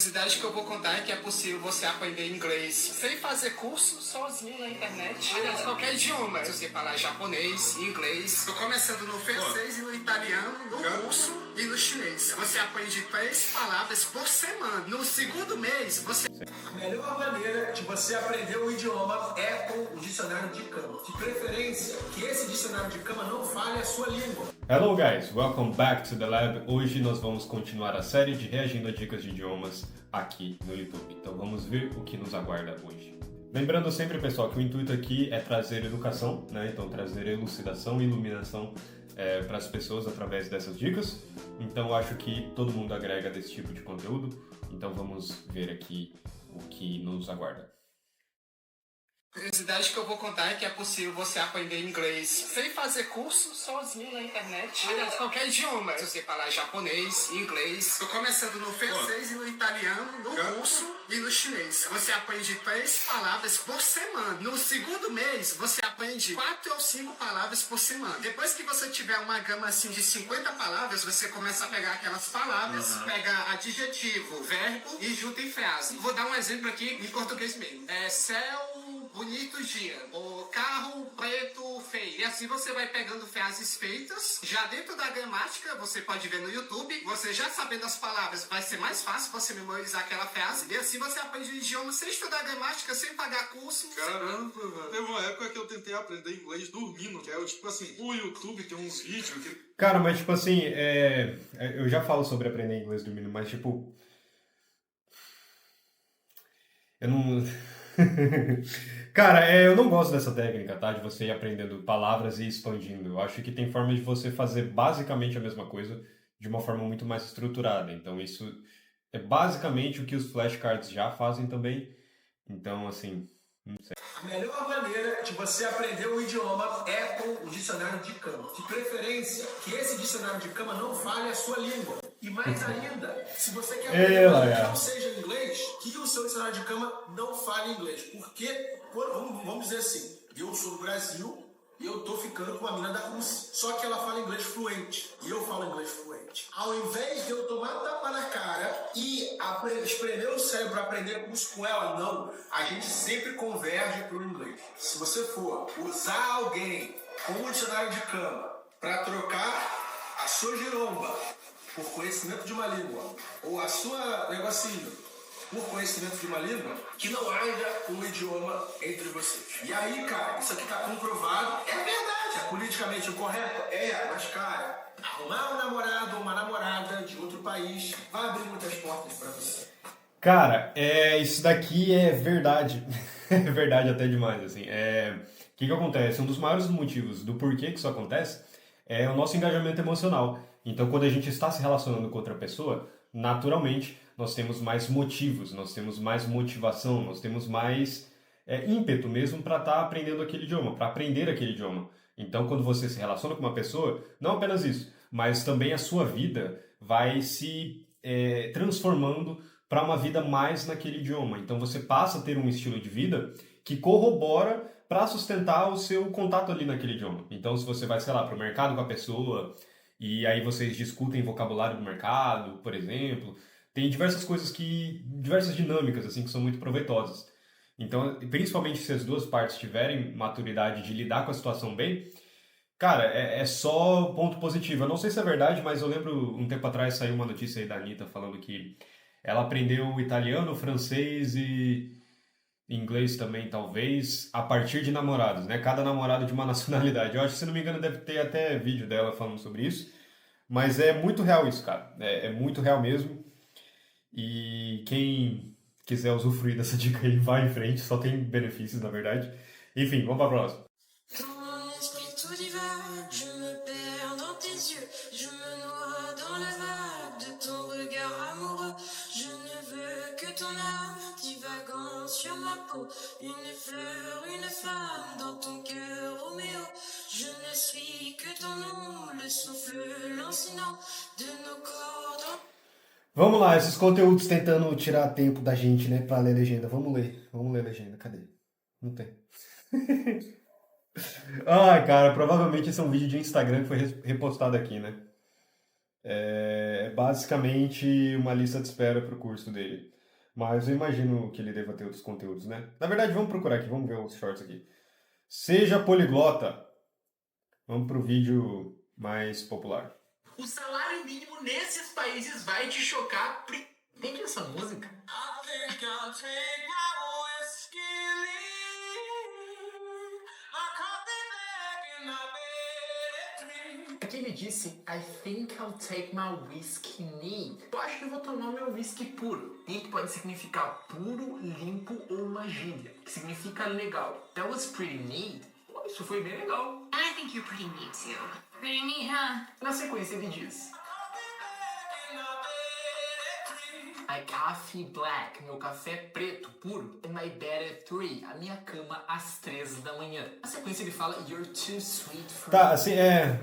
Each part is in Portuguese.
curiosidade que eu vou contar é que é possível você aprender inglês sem fazer curso sozinho na internet. Aliás, qualquer idioma. Se você falar japonês, inglês. Tô começando no francês e no italiano, no russo e no chinês. Você aprende 3 palavras por semana. No segundo mês, você... A melhor maneira de você aprender um idioma é com o dicionário de cama. De preferência, que esse dicionário de cama não fale a sua língua. Hello guys, welcome back to the lab. Hoje nós vamos continuar a série de reagindo a dicas de idiomas aqui no YouTube. Então vamos ver o que nos aguarda hoje. Lembrando sempre, pessoal, que o intuito aqui é trazer educação, né? Então trazer elucidação e iluminação para as pessoas através dessas dicas. Então acho que todo mundo agrega desse tipo de conteúdo. Então vamos ver aqui o que nos aguarda. Curiosidade que eu vou contar é que é possível você aprender inglês sem fazer curso sozinho na internet. Aliás, qualquer idioma. Se você falar japonês, inglês. Tô começando no francês e no italiano, no russo e no chinês. Você aprende 3 palavras por semana. No segundo mês, você aprende 4 ou 5 palavras por semana. Depois que você tiver uma gama assim de 50 palavras, você começa a pegar aquelas palavras, pegar adjetivo, verbo e junta em frase. Vou dar um exemplo aqui em português mesmo. Céu... bonito dia, o carro preto feio. E assim você vai pegando frases feitas. Já dentro da gramática, você pode ver no YouTube. Você já sabendo as palavras, vai ser mais fácil você memorizar aquela frase. E assim você aprende o idioma sem estudar gramática, sem pagar curso. Caramba, velho. Teve uma época que eu tentei aprender inglês dormindo, que é tipo assim, o YouTube tem uns vídeos que... Cara, mas tipo assim, eu já falo sobre aprender inglês dormindo, mas tipo... Eu não... Cara, eu não gosto dessa técnica, tá? De você ir aprendendo palavras e expandindo. Eu acho que tem forma de você fazer basicamente a mesma coisa de uma forma muito mais estruturada. Então isso é basicamente o que os flashcards já fazem também. Então, assim, não sei. A melhor maneira de você aprender um idioma é com o dicionário de cama. De preferência, que esse dicionário de cama não fale a sua língua. E mais ainda, se você quer aprender algo que não seja inglês, que o seu dicionário de cama não fale inglês. Porque, vamos dizer assim, eu sou do Brasil e eu tô ficando com uma mina da Rússia. Só que ela fala inglês fluente e eu falo inglês fluente. Ao invés de eu tomar tapa na cara e espremer o cérebro para aprender curso com ela, não. A gente sempre converge para o inglês. Se você for usar alguém com um dicionário de cama para trocar a sua giromba por conhecimento de uma língua, ou a sua negocinho por conhecimento de uma língua, que não haja um idioma entre vocês. E aí, cara, isso aqui tá comprovado, é verdade, é politicamente o correto, mas, cara, arrumar um namorado ou uma namorada de outro país vai abrir muitas portas pra você. Cara, isso daqui é verdade. É verdade até demais, assim. O que acontece? Um dos maiores motivos do porquê que isso acontece é o nosso engajamento emocional. Então, quando a gente está se relacionando com outra pessoa, naturalmente, nós temos mais motivos, nós temos mais motivação, nós temos mais ímpeto mesmo para estar aprendendo aquele idioma, para aprender aquele idioma. Então, quando você se relaciona com uma pessoa, não apenas isso, mas também a sua vida vai se transformando para uma vida mais naquele idioma. Então, você passa a ter um estilo de vida que corrobora para sustentar o seu contato ali naquele idioma. Então, se você vai, sei lá, para o mercado com a pessoa... E aí vocês discutem vocabulário do mercado, por exemplo. Tem diversas coisas diversas dinâmicas, assim, que são muito proveitosas. Então, principalmente se as duas partes tiverem maturidade de lidar com a situação bem, cara, é só ponto positivo. Eu não sei se é verdade, mas eu lembro um tempo atrás saiu uma notícia aí da Anitta falando que ela aprendeu italiano, francês e inglês também, talvez, a partir de namorados, né? Cada namorado de uma nacionalidade. Eu acho que, se não me engano, deve ter até vídeo dela falando sobre isso. Mas é muito real isso, cara. É muito real mesmo. E quem quiser usufruir dessa dica aí, vai em frente. Só tem benefícios, na verdade. Enfim, vamos pra próxima. Une fleur, une flamme dans ton cœur, Roméo. Je ne suis que ton nom, le souffle lancinant de nos corps. Vamos lá, esses conteúdos tentando tirar tempo da gente, né, pra ler legenda. Vamos ler a legenda, cadê? Não tem. Ai, cara, provavelmente esse é um vídeo de Instagram que foi repostado aqui, né? É basicamente uma lista de espera para o curso dele. Mas eu imagino que ele deva ter outros conteúdos, né? Na verdade, vamos procurar aqui, vamos ver os shorts aqui. Seja poliglota. Vamos pro vídeo mais popular. O salário mínimo nesses países vai te chocar. Entende essa música? Aqui ele disse, I think I'll take my whiskey neat. Eu acho que eu vou tomar meu whisky puro. Neat pode significar puro, limpo ou uma gíria, que significa legal. That was pretty neat. Oh, isso foi bem legal. I think you're pretty neat too. Pretty neat, huh? Na sequência ele diz, my coffee black, meu café preto, puro. And my bed at 3, a minha cama às 3 da manhã. Na sequência ele fala, you're too sweet for Tá, me. assim,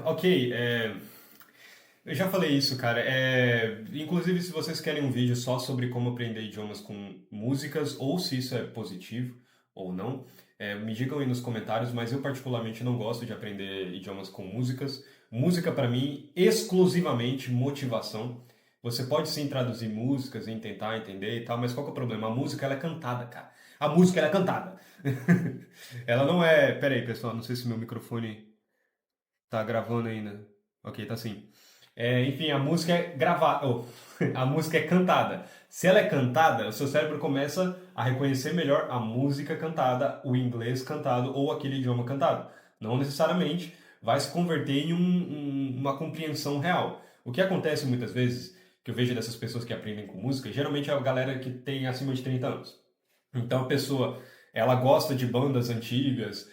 ok, eu já falei isso, cara. Inclusive, se vocês querem um vídeo só sobre como aprender idiomas com músicas, ou se isso é positivo ou não, me digam aí nos comentários, mas eu particularmente não gosto de aprender idiomas com músicas. Música, pra mim, exclusivamente motivação. Você pode sim traduzir músicas e tentar entender e tal, mas qual que é o problema? A música, ela é cantada, cara. A música, ela é cantada. Ela não é... Pera aí, pessoal, não sei se meu microfone tá gravando ainda. Ok, tá sim. Enfim, a música é gravada. A música é cantada. Se ela é cantada, o seu cérebro começa a reconhecer melhor a música cantada, o inglês cantado ou aquele idioma cantado. Não necessariamente vai se converter em uma compreensão real. O que acontece muitas vezes, que eu vejo dessas pessoas que aprendem com música, geralmente é a galera que tem acima de 30 anos. Então a pessoa, ela gosta de bandas antigas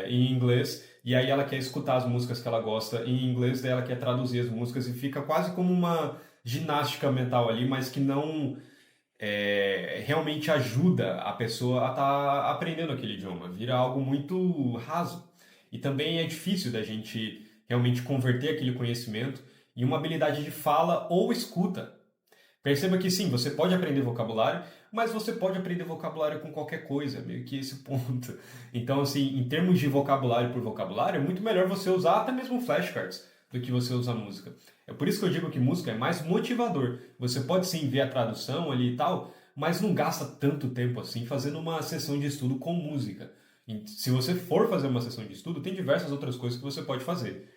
em inglês, e aí ela quer escutar as músicas que ela gosta em inglês, daí ela quer traduzir as músicas e fica quase como uma ginástica mental ali, mas que não realmente ajuda a pessoa a estar aprendendo aquele idioma. Vira algo muito raso. E também é difícil da gente realmente converter aquele conhecimento em uma habilidade de fala ou escuta. Perceba que sim, você pode aprender vocabulário, mas você pode aprender vocabulário com qualquer coisa, meio que esse ponto. Então, assim, em termos de vocabulário por vocabulário, é muito melhor você usar até mesmo flashcards do que você usar música. É por isso que eu digo que música é mais motivador. Você pode sim ver a tradução ali e tal, mas não gasta tanto tempo assim fazendo uma sessão de estudo com música. E se você for fazer uma sessão de estudo, tem diversas outras coisas que você pode fazer.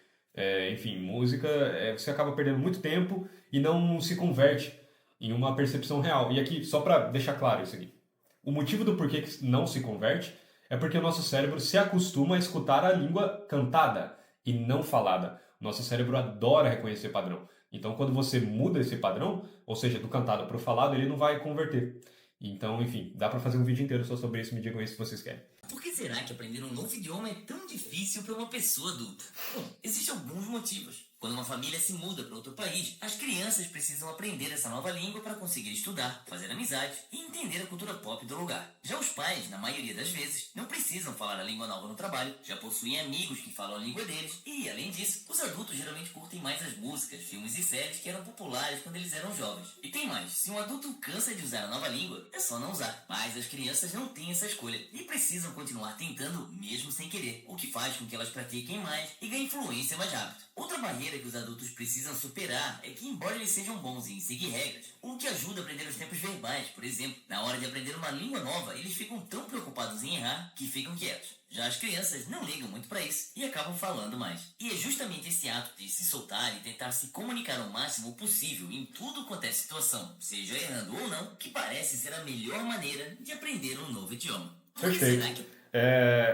Enfim, música, você acaba perdendo muito tempo e não se converte em uma percepção real. E aqui, só para deixar claro isso aqui. O motivo do porquê que não se converte é porque o nosso cérebro se acostuma a escutar a língua cantada e não falada. Nosso cérebro adora reconhecer padrão. Então, quando você muda esse padrão, ou seja, do cantado para o falado, ele não vai converter. Então, enfim, dá para fazer um vídeo inteiro só sobre isso. Me digam aí se vocês querem. Por que será que aprender um novo idioma é tão difícil para uma pessoa adulta? Bom, existem alguns motivos. Quando uma família se muda para outro país, as crianças precisam aprender essa nova língua para conseguir estudar, fazer amizade e entender a cultura pop do lugar. Já os pais, na maioria das vezes, não precisam falar a língua nova no trabalho, já possuem amigos que falam a língua deles e, além disso, os adultos geralmente curtem mais as músicas, filmes e séries que eram populares quando eles eram jovens. E tem mais, se um adulto cansa de usar a nova língua, é só não usar. Mas as crianças não têm essa escolha e precisam continuar tentando mesmo sem querer, o que faz com que elas pratiquem mais e ganhem fluência mais rápido. Outra barreira que os adultos precisam superar é que, embora eles sejam bons em seguir regras, o que ajuda a aprender os tempos verbais, por exemplo, na hora de aprender uma língua nova, eles ficam tão preocupados em errar que ficam quietos. Já as crianças não ligam muito para isso e acabam falando mais. E é justamente esse ato de se soltar e tentar se comunicar ao máximo possível em tudo quanto é situação, seja errando ou não, que parece ser a melhor maneira de aprender um novo idioma. Por que Perfeito. será que...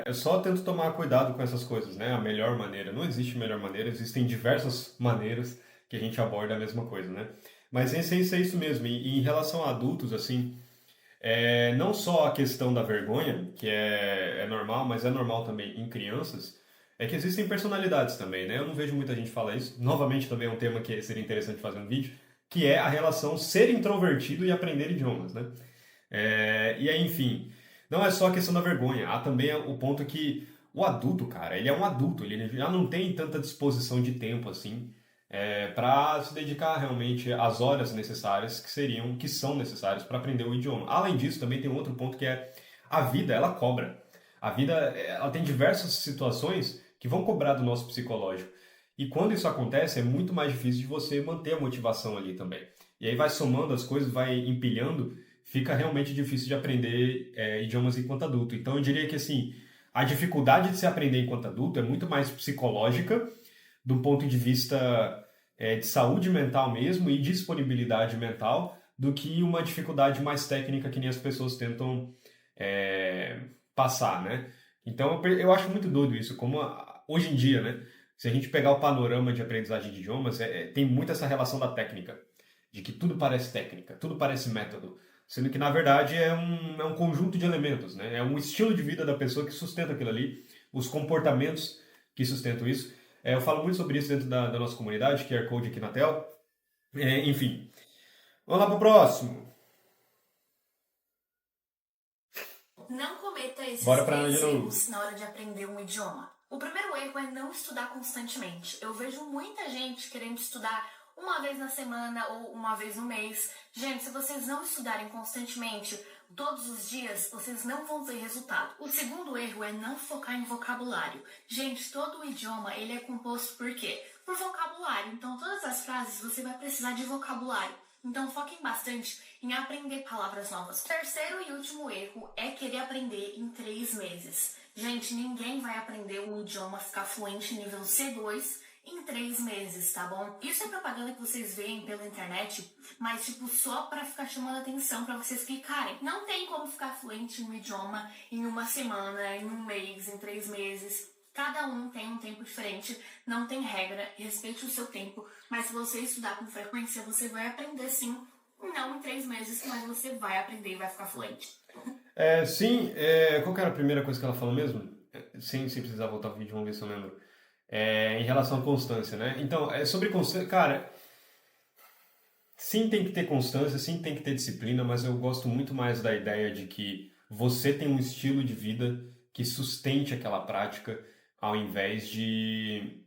Eu só tento tomar cuidado com essas coisas, né? A melhor maneira. Não existe melhor maneira, existem diversas maneiras que a gente aborda a mesma coisa, né? Mas em essência é isso mesmo. E em relação a adultos, assim, não só a questão da vergonha, que é normal, mas é normal também em crianças, é que existem personalidades também, né? Eu não vejo muita gente falar isso. Novamente, também é um tema que seria interessante fazer um vídeo, que é a relação ser introvertido e aprender idiomas, né? E aí, enfim... Não é só a questão da vergonha, há também o ponto que o adulto, cara, ele é um adulto, ele já não tem tanta disposição de tempo assim para se dedicar realmente às horas necessárias que são necessárias para aprender o idioma. Além disso, também tem um outro ponto que é a vida, ela cobra. A vida, ela tem diversas situações que vão cobrar do nosso psicológico. E quando isso acontece, é muito mais difícil de você manter a motivação ali também. E aí vai somando as coisas, vai empilhando, fica realmente difícil de aprender idiomas enquanto adulto. Então eu diria que assim, a dificuldade de se aprender enquanto adulto é muito mais psicológica, do ponto de vista de saúde mental mesmo e disponibilidade mental, do que uma dificuldade mais técnica que nem as pessoas tentam passar, né? Então eu acho muito doido isso, como hoje em dia, né? Se a gente pegar o panorama de aprendizagem de idiomas, tem muito essa relação da técnica, de que tudo parece técnica, tudo parece método, sendo que na verdade é um conjunto de elementos, né? É um estilo de vida da pessoa que sustenta aquilo ali, os comportamentos que sustentam isso. Eu falo muito sobre isso dentro da nossa comunidade, QR Code aqui na tela. Enfim, vamos lá para o próximo. Não cometa esses Bora pra três de novo. erros na hora de aprender um idioma. O primeiro erro é não estudar constantemente. Eu vejo muita gente querendo estudar uma vez na semana ou uma vez no mês. Gente, se vocês não estudarem constantemente, todos os dias, vocês não vão ter resultado. O segundo erro é não focar em vocabulário. Gente, todo o idioma, ele é composto por quê? Por vocabulário. Então, todas as frases, você vai precisar de vocabulário. Então, foquem bastante em aprender palavras novas. O terceiro e último erro é querer aprender em 3 meses. Gente, ninguém vai aprender um idioma, ficar fluente nível C2 em 3 meses, tá bom? Isso é propaganda que vocês veem pela internet, mas tipo, só pra ficar chamando atenção, pra vocês clicarem. Não tem como ficar fluente no idioma em uma semana, em um mês, em 3 meses. Cada um tem um tempo diferente, não tem regra, respeite o seu tempo, mas se você estudar com frequência, você vai aprender sim, não em 3 meses, mas você vai aprender e vai ficar fluente. Sim, qual que era a primeira coisa que ela falou mesmo? Sem precisar voltar pro vídeo, vamos ver se eu lembro. Em relação à constância, né? Então, sobre constância, cara, sim tem que ter constância, sim tem que ter disciplina, mas eu gosto muito mais da ideia de que você tem um estilo de vida que sustente aquela prática, ao invés de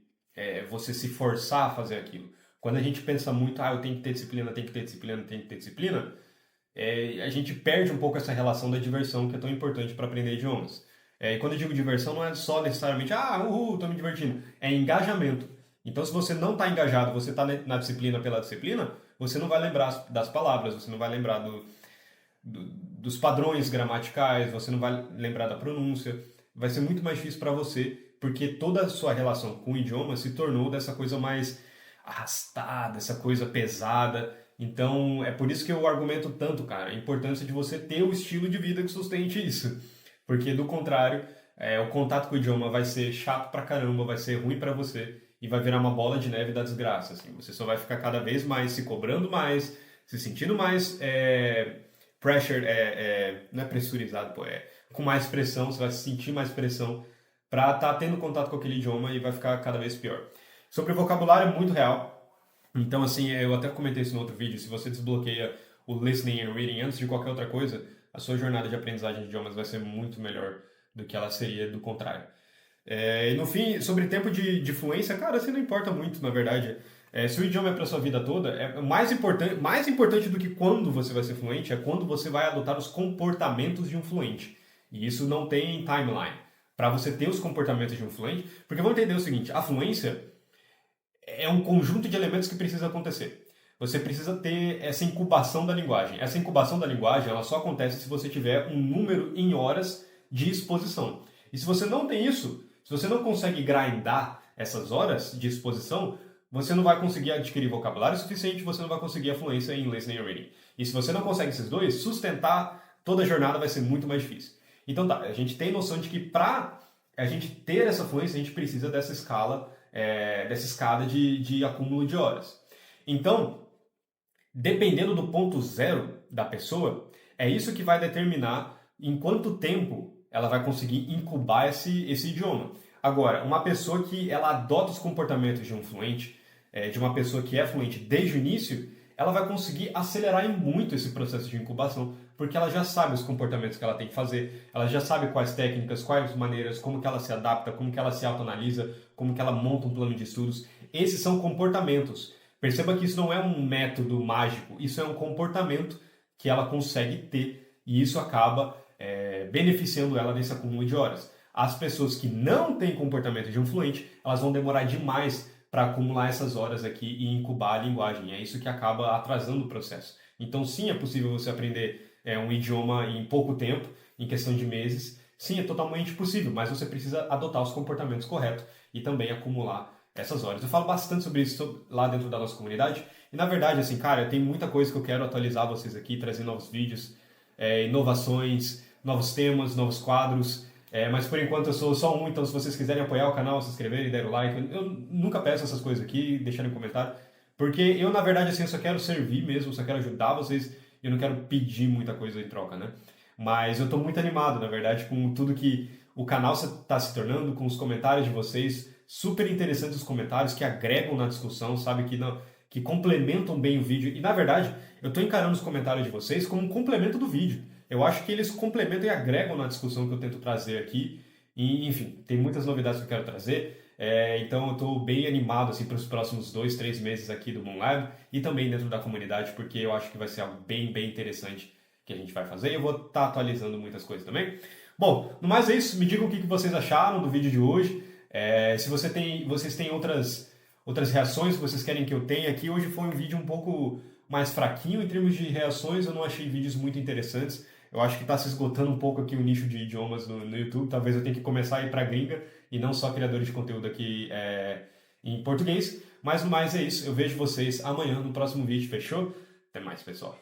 você se forçar a fazer aquilo. Quando a gente pensa muito, eu tenho que ter disciplina, tenho que ter disciplina, tenho que ter disciplina, a gente perde um pouco essa relação da diversão que é tão importante para aprender idiomas. E quando eu digo diversão, não é só necessariamente, tô me divertindo. É engajamento. Então, se você não está engajado, você está na disciplina pela disciplina, você não vai lembrar das palavras, você não vai lembrar dos padrões gramaticais, você não vai lembrar da pronúncia. Vai ser muito mais difícil para você, porque toda a sua relação com o idioma se tornou dessa coisa mais arrastada, essa coisa pesada. Então, é por isso que eu argumento tanto, cara, a importância de você ter o estilo de vida que sustente isso. Porque, do contrário, o contato com o idioma vai ser chato pra caramba, vai ser ruim pra você e vai virar uma bola de neve da desgraça. Assim. Você só vai ficar cada vez mais se cobrando mais, se sentindo mais pressure, não é pressurizado, com mais pressão, você vai sentir mais pressão pra estar tendo contato com aquele idioma e vai ficar cada vez pior. Sobre o vocabulário, é muito real. Então, assim, eu até comentei isso no outro vídeo, se você desbloqueia o listening and reading antes de qualquer outra coisa, a sua jornada de aprendizagem de idiomas vai ser muito melhor do que ela seria do contrário. E no fim, sobre tempo de fluência, cara, assim não importa muito, na verdade. Se o idioma é para sua vida toda, mais importante do que quando você vai ser fluente é quando você vai adotar os comportamentos de um fluente. E isso não tem timeline. Para você ter os comportamentos de um fluente, porque vamos entender o seguinte, a fluência é um conjunto de elementos que precisa acontecer. Você precisa ter essa incubação da linguagem. Essa incubação da linguagem ela só acontece se você tiver um número em horas de exposição. E se você não tem isso, se você não consegue grindar essas horas de exposição, você não vai conseguir adquirir vocabulário suficiente, você não vai conseguir a fluência em listening and reading. E se você não consegue esses dois, sustentar toda a jornada vai ser muito mais difícil. Então tá, a gente tem noção de que para a gente ter essa fluência, a gente precisa dessa escala, dessa escada de acúmulo de horas. Então, dependendo do ponto zero da pessoa, é isso que vai determinar em quanto tempo ela vai conseguir incubar esse idioma. Agora, uma pessoa que ela adota os comportamentos de um fluente, de uma pessoa que é fluente desde o início, ela vai conseguir acelerar em muito esse processo de incubação, porque ela já sabe os comportamentos que ela tem que fazer, ela já sabe quais técnicas, quais maneiras, como que ela se adapta, como que ela se autoanalisa, como que ela monta um plano de estudos. Esses são comportamentos. Perceba que isso não é um método mágico, isso é um comportamento que ela consegue ter e isso acaba beneficiando ela nesse acúmulo de horas. As pessoas que não têm comportamento de um fluente, elas vão demorar demais para acumular essas horas aqui e incubar a linguagem. É isso que acaba atrasando o processo. Então, sim, é possível você aprender um idioma em pouco tempo, em questão de meses. Sim, é totalmente possível, mas você precisa adotar os comportamentos corretos e também acumular essas horas. Eu falo bastante sobre isso lá dentro da nossa comunidade. E, na verdade, assim, cara, tem muita coisa que eu quero atualizar vocês aqui, trazer novos vídeos, inovações, novos temas, novos quadros. Mas por enquanto eu sou só um, então se vocês quiserem apoiar o canal, se inscreverem, der o like, eu nunca peço essas coisas aqui, deixarem um comentário, porque eu na verdade assim, eu só quero servir mesmo, só quero ajudar vocês, eu não quero pedir muita coisa em troca, né? Mas eu tô muito animado, na verdade, com tudo que o canal tá se tornando, com os comentários de vocês, super interessantes os comentários, que agregam na discussão, sabe, que complementam bem o vídeo, e na verdade, eu tô encarando os comentários de vocês como um complemento do vídeo. Eu acho que eles complementam e agregam na discussão que eu tento trazer aqui. E, enfim, tem muitas novidades que eu quero trazer. Então eu estou bem animado assim, para os próximos 2, 3 meses aqui do Moonlab e também dentro da comunidade, porque eu acho que vai ser algo bem, bem interessante que a gente vai fazer. E eu vou estar atualizando muitas coisas também. Bom, no mais é isso. Me digam o que vocês acharam do vídeo de hoje. Se vocês têm outras reações que vocês querem que eu tenha aqui. Hoje foi um vídeo um pouco mais fraquinho em termos de reações. Eu não achei vídeos muito interessantes. Eu acho que está se esgotando um pouco aqui o nicho de idiomas no YouTube. Talvez eu tenha que começar a ir para a gringa e não só criadores de conteúdo aqui em português. Mas no mais é isso. Eu vejo vocês amanhã no próximo vídeo. Fechou? Até mais, pessoal.